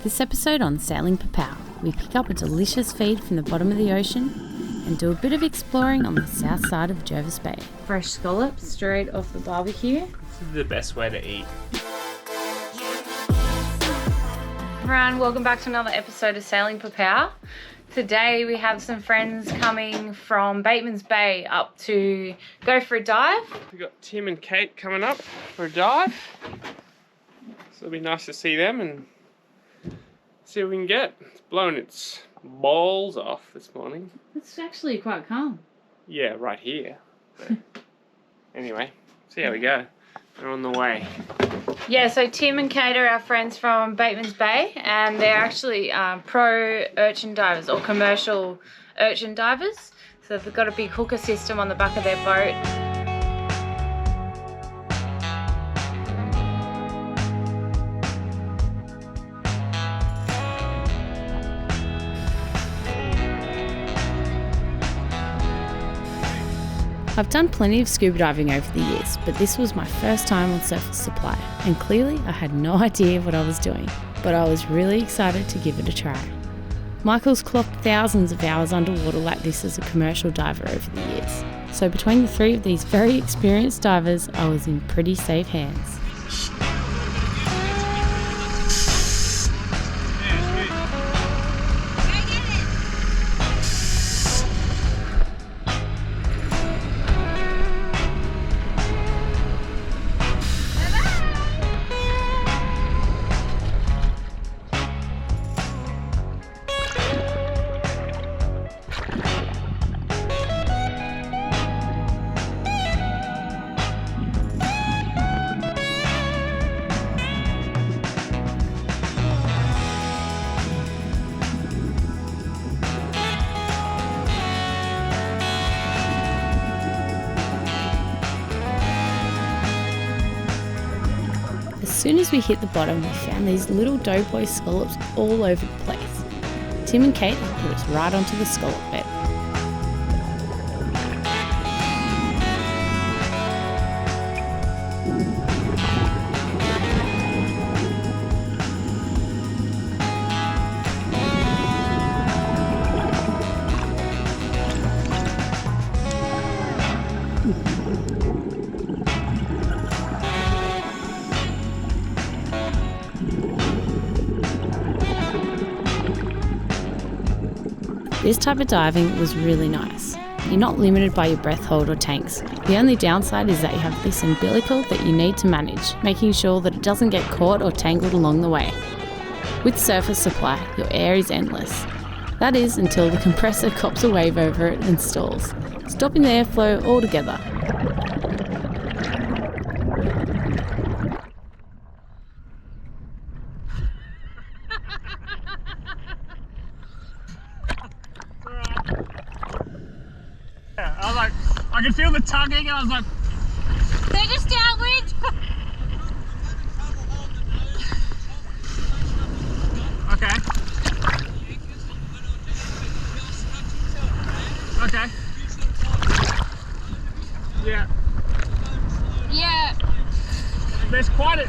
This episode on Sailing Popao, we pick up a delicious feed from the bottom of the ocean and do a bit of exploring on the south side of Jervis Bay. Fresh scallops straight off the barbecue. This is the best way to eat. Everyone, welcome back to another episode of Sailing Popao. Today we have some friends coming from Bateman's Bay up to go for a dive. We've got Tim and Kate coming up for a dive. So it'll be nice to see them and see what we can get. It's blowing its balls off this morning. It's actually quite calm. Yeah, right here. But anyway, see how we go. They're on the way. Yeah, so Tim and Kate are our friends from Bateman's Bay, and they're actually pro urchin divers or commercial urchin divers. So they've got a big hookah system on the back of their boat. I've done plenty of scuba diving over the years, but this was my first time on surface supply, and clearly I had no idea what I was doing, but I was really excited to give it a try. Michael's clocked thousands of hours underwater like this as a commercial diver over the years, so between the three of these very experienced divers, I was in pretty safe hands. As soon as we hit the bottom, we found these little doughboy scallops all over the place. Tim and Kate have put us right onto the scallop bed. This type of diving was really nice. You're not limited by your breath hold or tanks. The only downside is that you have this umbilical that you need to manage, making sure that it doesn't get caught or tangled along the way. With surface supply, your air is endless. That is until the compressor cops a wave over it and stalls, stopping the airflow altogether. I could feel the tugging and I was like, they're just downwind. okay. Okay. Yeah. Yeah. It's quite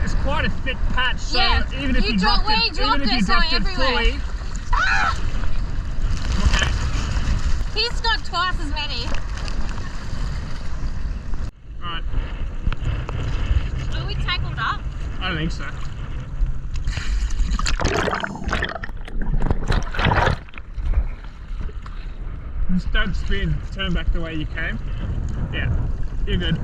a thick patch, so Yeah. even if you dropped it fully. Okay. He's got twice as many. Alright. Are we tangled up? I don't think so. Just don't spin, turn back the way you came. Yeah, you're good.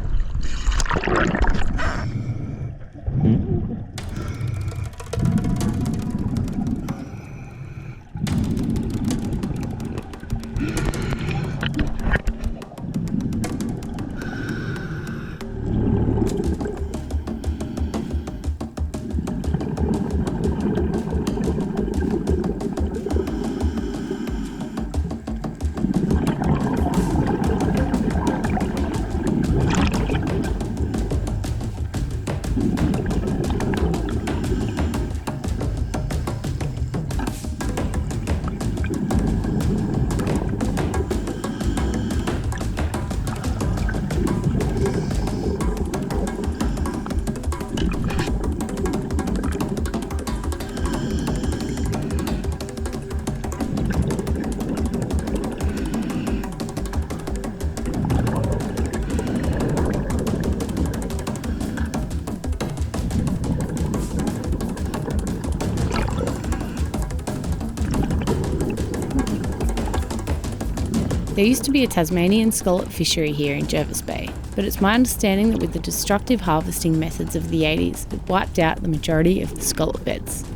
There used to be a Tasmanian scallop fishery here in Jervis Bay, but it's my understanding that with the destructive harvesting methods of the 80s, it wiped out the majority of the scallop beds.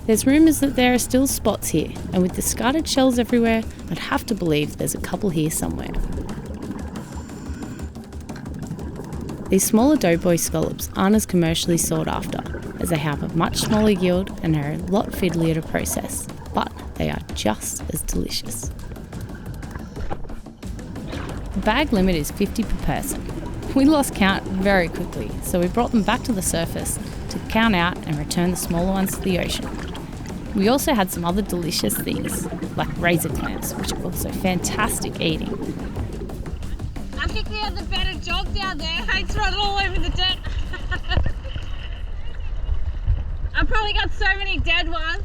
There's rumours that there are still spots here, and with discarded shells everywhere, I'd have to believe there's a couple here somewhere. These smaller doughboy scallops aren't as commercially sought after, as they have a much smaller yield and are a lot fiddlier to process, but they are just as delicious. The bag limit is 50 per person. We lost count very quickly, so we brought them back to the surface to count out and return the smaller ones to the ocean. We also had some other delicious things, like razor clams, which are also fantastic eating. I think we had the better job down there. Hate's running all over the deck. I probably got so many dead ones.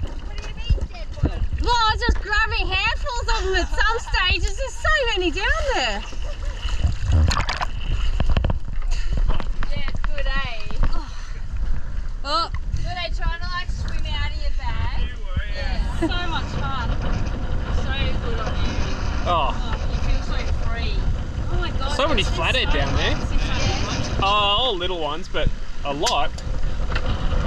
What do you mean dead ones? Well, I was just grabbing handfuls of them at some stages. There's so many down there. Yeah, it's good, eh? Oh. Were they trying to like swim out of your bag? You were, yeah. So much fun. So good on you. Oh. You feel so free. Oh my god. So many flathead down there. Yeah. Oh, all little ones, but a lot.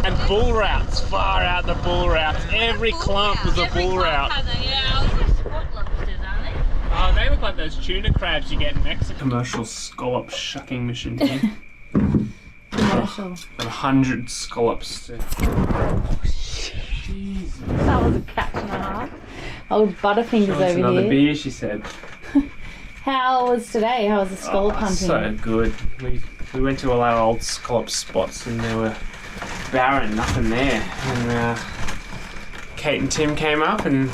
And bull routes, far out the bull routes. Every clump was a bull route. Yeah, spot lobsters, aren't they? Oh, they look like those tuna crabs you get in Mexico. Commercial scallop shucking machine here. Commercial. Got 100 scallops. Jesus. That was a catch and a half. Old Butterfingers over Another here. beer, she said. How was today? How was the scallop hunting? So good. We went to all our old scallop spots and they were barren, nothing there. And Kate and Tim came up and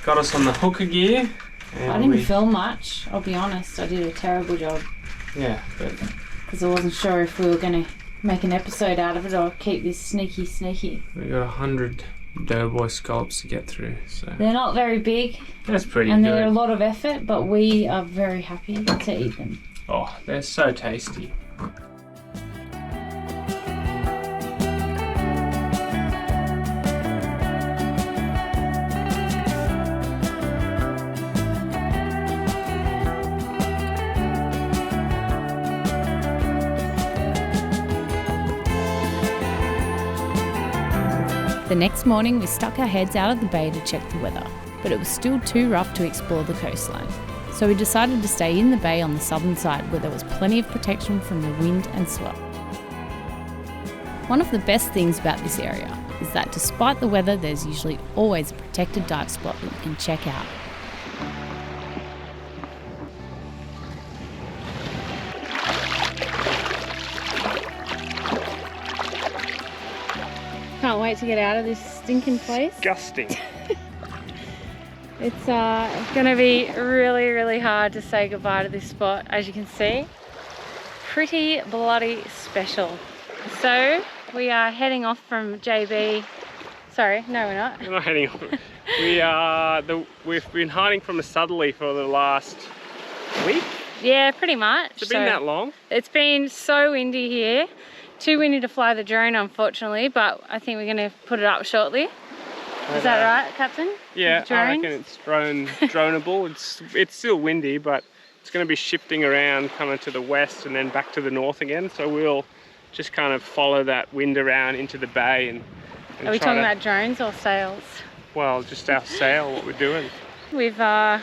got us on the hookah gear. And I didn't film much, I'll be honest. I did a terrible job. Yeah, but because I wasn't sure if we were going to make an episode out of it or keep this sneaky. we got 100 doughboy scallops to get through. So They're not very big that's pretty and good. they're a lot of effort, but we are very happy to eat them. Oh, they're so tasty. The next morning we stuck our heads out of the bay to check the weather, but it was still too rough to explore the coastline. So we decided to stay in the bay on the southern side where there was plenty of protection from the wind and swell. One of the best things about this area is that despite the weather, there's usually always a protected dive spot that you can check out. Can't wait to get out of this stinking place. Disgusting. It's going to be really, really hard to say goodbye to this spot, as you can see. Pretty bloody special. So we are heading off from JB. Sorry, no, we're not. We're not heading off. We've been hiding from a southerly for the last week. Yeah, pretty much. Has it been that long? It's been so windy here. Too windy to fly the drone, unfortunately, but I think we're going to put it up shortly. Is that right, Captain? Yeah, I reckon it's droneable. It's still windy, but it's going to be shifting around, coming to the west and then back to the north again. So we'll just kind of follow that wind around into the bay and Are we talking about drones or sails? Well, just our sail, what we're doing. We've got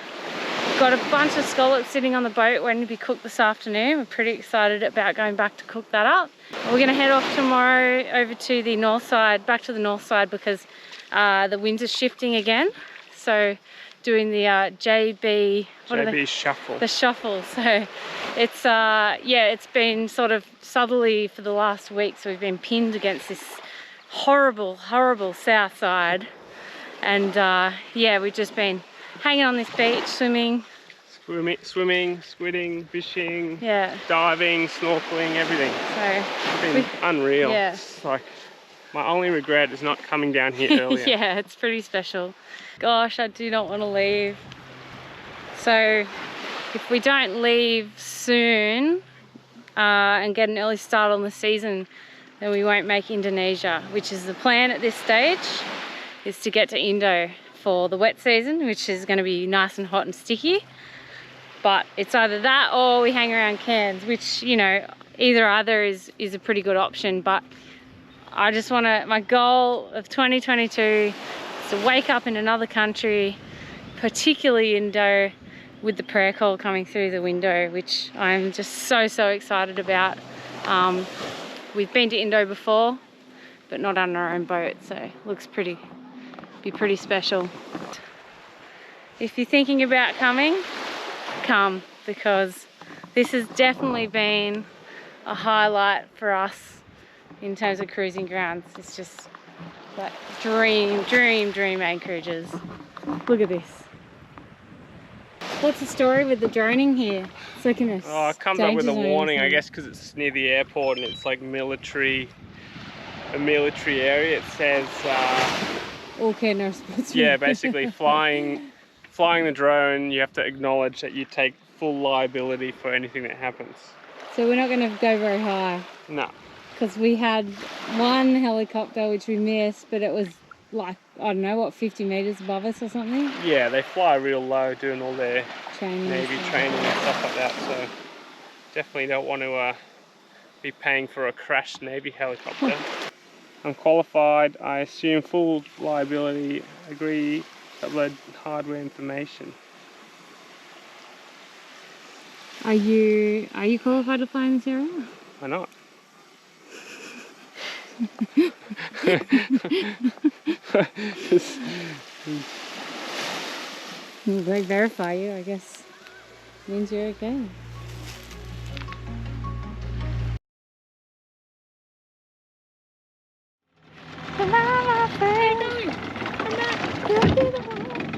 a bunch of scallops sitting on the boat waiting to be cooked this afternoon. We're pretty excited about going back to cook that up. We're going to head off tomorrow over to the north side, back to the north side, because the winds are shifting again. So doing the JB shuffle. The shuffle. So it's it's been sort of southerly for the last week. So we've been pinned against this horrible south side, and we've just been hanging on this beach, swimming, squidding, fishing, diving, snorkeling, everything. So it's been unreal. Yeah. It's like my only regret is not coming down here earlier. Yeah, it's pretty special. Gosh, I do not want to leave. So if we don't leave soon and get an early start on the season, then we won't make Indonesia, which is the plan at this stage, is to get to Indo for the wet season, which is going to be nice and hot and sticky. But it's either that or we hang around Cairns, which, you know, either is a pretty good option. But I just want to, my goal of 2022 is to wake up in another country, particularly Indo, with the prayer call coming through the window, which I'm just so excited about. We've been to Indo before, but not on our own boat, so looks be pretty special. If you're thinking about coming, come, because this has definitely been a highlight for us in terms of cruising grounds. It's just like dream anchorages. Look at this. What's the story with the droning here? It's like in a oh, it comes up with a warning, I guess, because it's near the airport and it's like a military area. It says all care, no responsibility. yeah, basically flying the drone, you have to acknowledge that you take full liability for anything that happens. So we're not going to go very high. No. Because we had one helicopter which we missed, but it was like, I don't know, what, 50 metres above us or something? Yeah, they fly real low doing all their Training Navy training and stuff like that, so definitely don't want to be paying for a crashed Navy helicopter. Unqualified, I assume full liability, agree, upload hardware information. Are you qualified to fly in this area? Why not? They verify you, I guess. Means you're okay. Come on, my friend. Come back.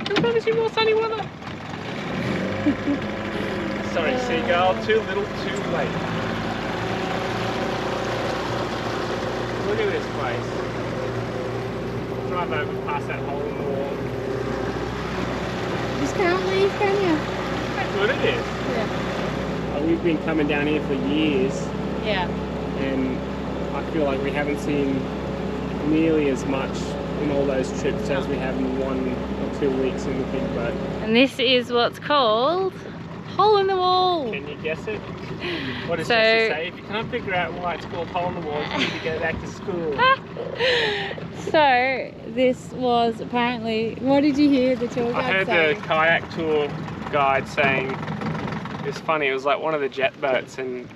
Come back to see more sunny weather. Sorry, seagull. Too little, too late. Look at this place. Drive over past that hole in the wall. Just can't leave, can you? That's what it is. Yeah. We've been coming down here for years, Yeah. and I feel like we haven't seen nearly as much in all those trips as we have in 1 or 2 weeks in the big boat. And this is what's called hole in the wall. Can you guess it? What does So- Jesse say? If you can't figure out why it's called hole in the wall, you need to go back to school. So this was apparently, what did you hear the tour I guide heard say? the kayak tour guide saying, it's funny, it was like one of the jet boats, and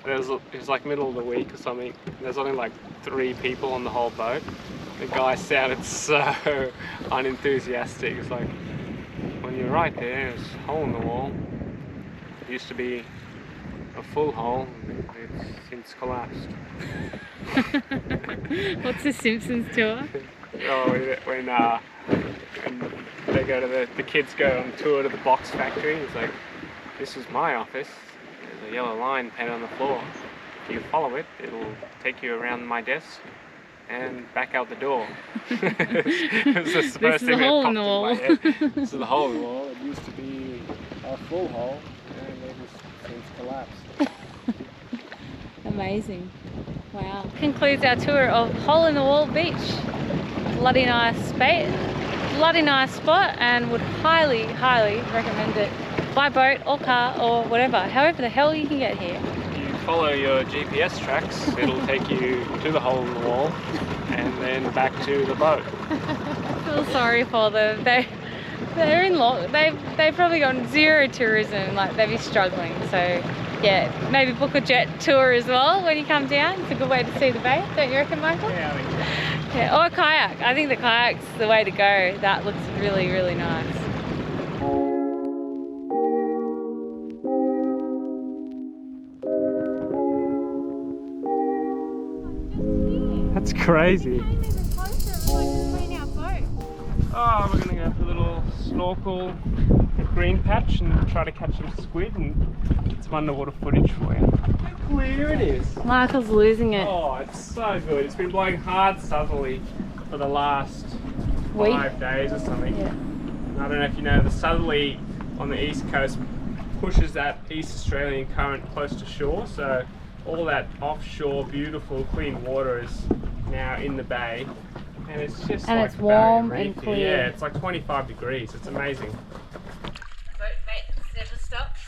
it was like middle of the week or something. There's only like 3 people on the whole boat. The guy sounded so unenthusiastic. It's like, when you're right there, there's a hole in the wall. It used to be a full hole, it's since collapsed. What's the Simpsons tour? Oh, when they go to the kids go on tour to the box factory, it's like, this is my office. There's a yellow line painted on the floor. If you follow it, it'll take you around my desk and back out the door. It was the first thing that popped in my head. This is the hole in the wall. It used to be a full hole, and it just since collapsed. Amazing. Wow. Concludes our tour of Hole in the Wall Beach. Bloody nice spot, and would highly recommend it by boat or car or whatever, however the hell you can get here. You follow your GPS tracks, it'll take you to the hole in the wall and then back to the boat. I feel sorry for them. They're in they've probably got zero tourism, like they'd be struggling. So yeah, maybe book a jet tour as well when you come down. It's a good way to see the bay, don't you reckon, Michael? Yeah, I think so. Yeah, or a kayak. I think the kayak's the way to go. That looks really nice. That's crazy. Oh, we're gonna go for a little snorkel green patch and try to catch some squid and get some underwater footage for you. How clear it is. Michael's losing it. Oh, it's so good. It's been blowing hard southerly for the last 5 days or something. Yeah. And I don't know if you know, the southerly on the east coast pushes that East Australian current close to shore, so all that offshore beautiful clean water is now in the bay, And it's just And like it's a barrier warm reef and here. clear. Yeah, it's like 25 degrees. It's amazing. Boat mate never stops.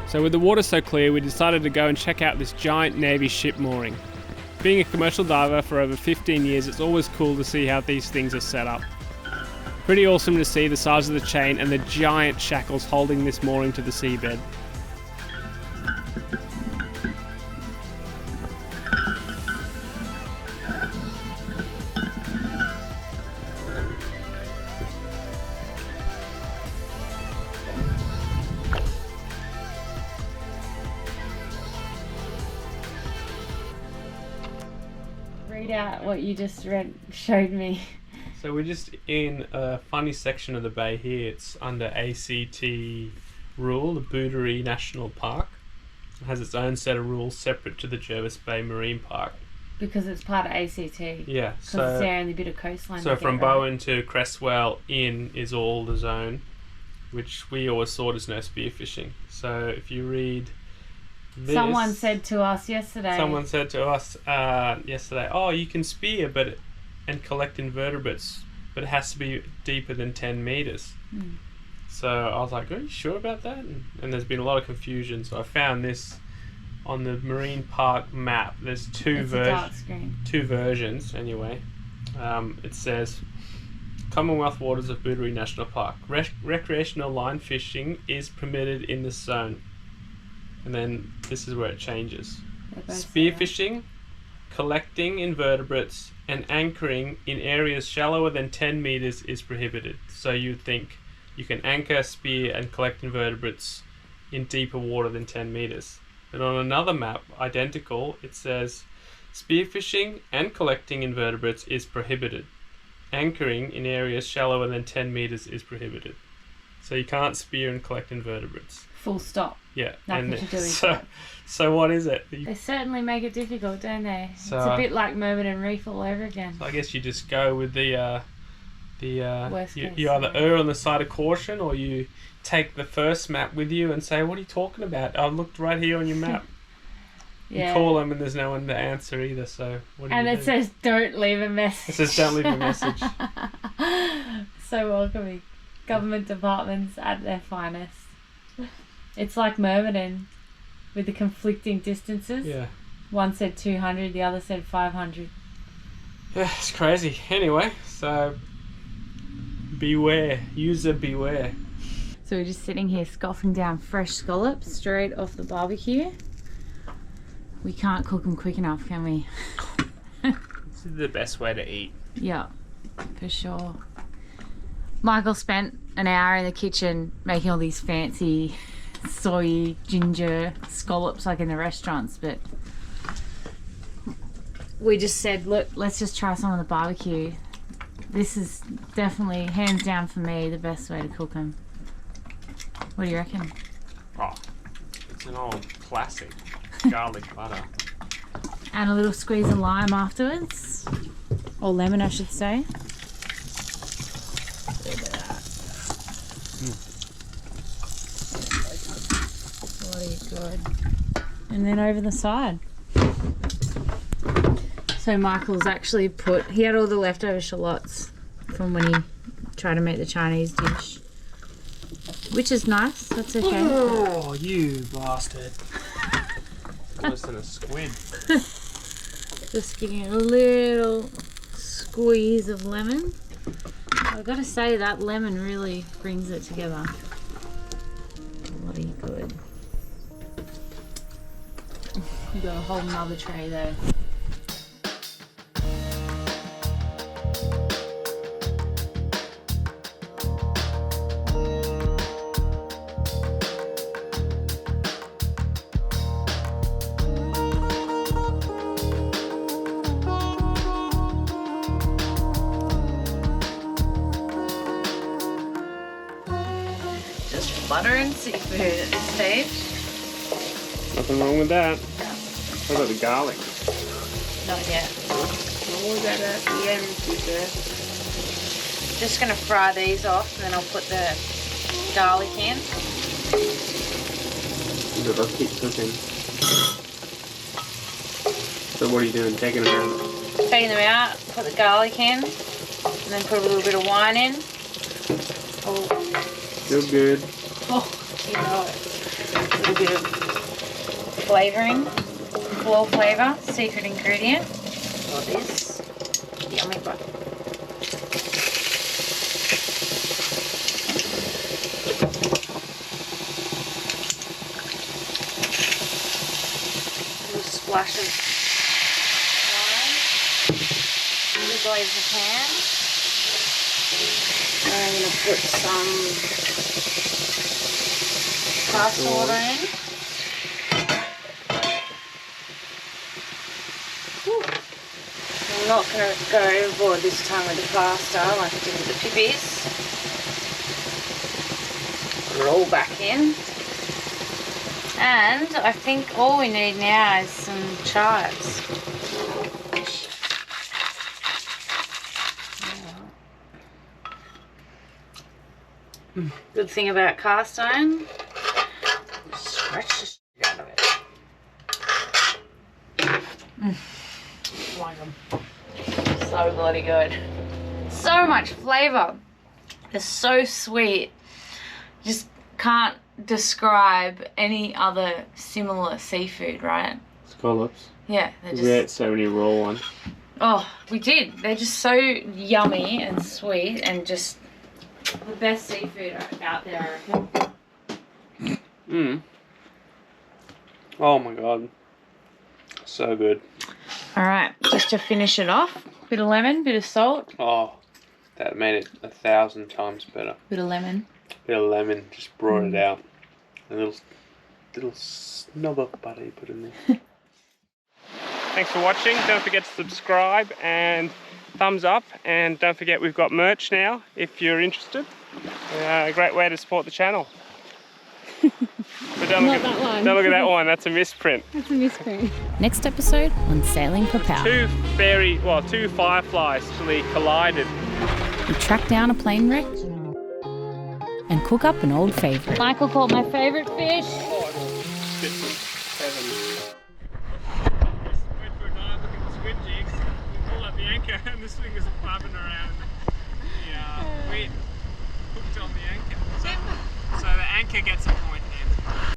So with the water so clear, we decided to go and check out this giant Navy ship mooring. Being a commercial diver for over 15 years, it's always cool to see how these things are set up. Pretty awesome to see the size of the chain and the giant shackles holding this mooring to the seabed. Read out what you just showed me. So we're just in a funny section of the bay here. It's under ACT rule, the Booderee National Park. It has its own set of rules separate to the Jervis Bay Marine Park. Because it's part of ACT. Yeah, Because it's the only bit of coastline. so from Bowen to Cresswell in is all the zone, which we always thought is no spearfishing. So if you read this, Someone said to us yesterday, oh, you can spear and collect invertebrates, but it has to be deeper than 10 meters. So I was like, are you sure about that? And there's been a lot of confusion. So I found this on the Marine Park map. There's two versions anyway. It says Commonwealth waters of Booderee National Park. Recreational line fishing is permitted in this zone. And then this is where it changes. Spearfishing, collecting invertebrates, and anchoring in areas shallower than 10 meters is prohibited. So you'd think you can anchor, spear, and collect invertebrates in deeper water than 10 meters. But on another map, identical, it says spearfishing and collecting invertebrates is prohibited. Anchoring in areas shallower than 10 meters is prohibited. So you can't spear and collect invertebrates. Full stop. Yeah. Nothing to do with that. So what is it? They certainly make it difficult, don't they? So, it's a bit like Mermaid and Reef all over again. So I guess you just go with the Worst case you either scenario. err on the side of caution, or you take the first map with you and say, what are you talking about? I looked right here on your map. You call them and there's no one to answer either, so what do you do? And it says, don't leave a message. It says, don't leave a message. So welcoming. Government departments at their finest. It's like Myrmidon with the conflicting distances. Yeah. One said 200, the other said 500. Yeah, it's crazy. Anyway, so beware. User beware. So we're just sitting here scoffing down fresh scallops straight off the barbecue. We can't cook them quick enough, can we? This is the best way to eat. Yeah, for sure. Michael spent an hour in the kitchen making all these fancy soy ginger scallops like in the restaurants, but we just said, look, let's just try some on the barbecue. This is definitely, hands down for me, the best way to cook them. What do you reckon? Oh, it's an old classic. Garlic butter. And a little squeeze of lime afterwards. Or lemon, I should say. Bloody good. And then over the side. So Michael's actually he had all the leftover shallots from when he tried to make the Chinese dish. Which is nice, that's okay. Oh, you bastard. Worse than a squid. Just giving it a little squeeze of lemon. I've got to say that lemon really brings it together. Bloody good. We've got a whole nother tray though. Butter and seafood at this stage. Nothing wrong with that. What about the garlic? Not yet. Oh, that at the end, Just gonna fry these off and then I'll put the garlic in. But I'll keep cooking. So what are you doing? Taking them out? Taking them out, put the garlic in, and then put a little bit of wine in. Oh, Feel good. oh, you know it. A little bit of flavouring, floor flavour, secret ingredient. Got this. Yummy butter. Splash of wine. Deglaze the pan. And I'm going to put some pasta water in. Whew. I'm not going to go overboard this time with the pasta like I did with the pippies. Put it all back in. And I think all we need now is some chives. Good thing about cast iron, scratch the shit out of it. Like them. So bloody good. So much flavour. They're so sweet. Just can't describe any other similar seafood, right? Scallops. Yeah, they're We just... ate so many raw ones. Oh, we did. They're just so yummy and sweet and just the best seafood out there, I reckon. Mmm. Oh my god. So good. Alright, just to finish it off, bit of lemon, bit of salt. Oh, that made it 1,000 times better. Bit of lemon. Bit of lemon just brought it out. A little snob of butter you put in there. Thanks for watching. Don't forget to subscribe and thumbs up. And don't forget we've got merch now if you're interested. A great way to support the channel. But don't look at that one. That's a misprint. That's a misprint. Next episode on Sailing Popao. Two fireflies actually collided. We track down a plane wreck and cook up an old favourite. Michael caught my favourite fish. jigs. You pull up the anchor and the swingers are bobbing around.